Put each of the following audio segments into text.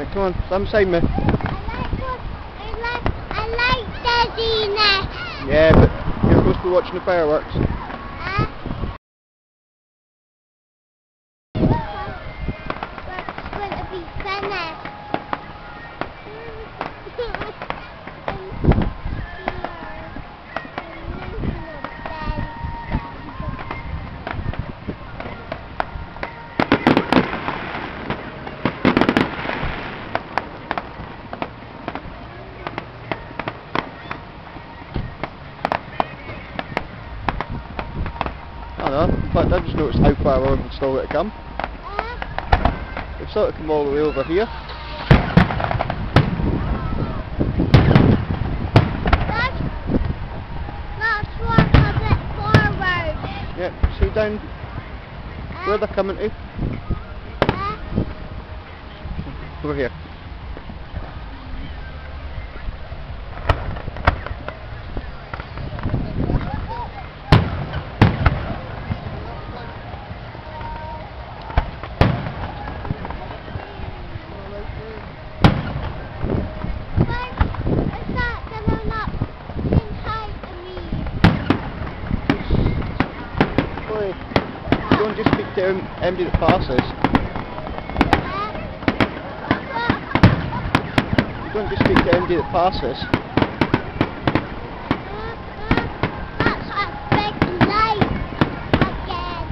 Right, come on, stand beside me. I like dizziness. Yeah, but you're supposed to be watching the fireworks. It's going to be finished. I don't know, in fact I just noticed how far over it's still to come. They've sort of come all the way over here. Let's walk a bit forward. Yeah, see down where they're coming to? Over here. Don't just speak to anybody that passes. Don't just speak to anybody that passes. That's a big light again.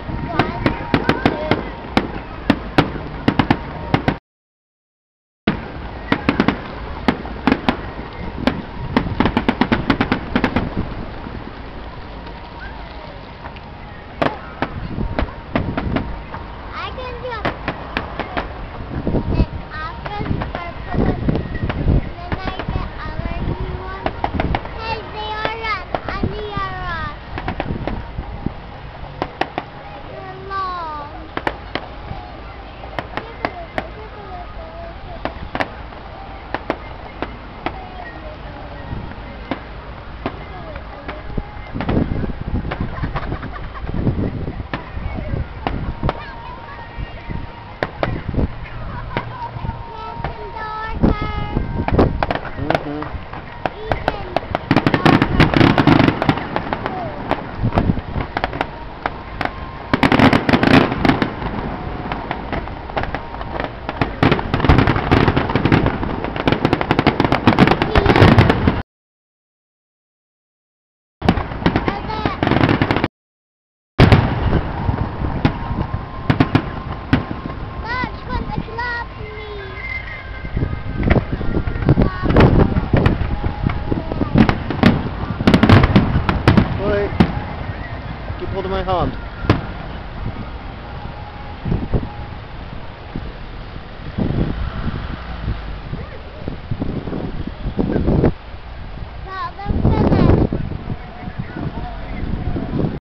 好的，my hand.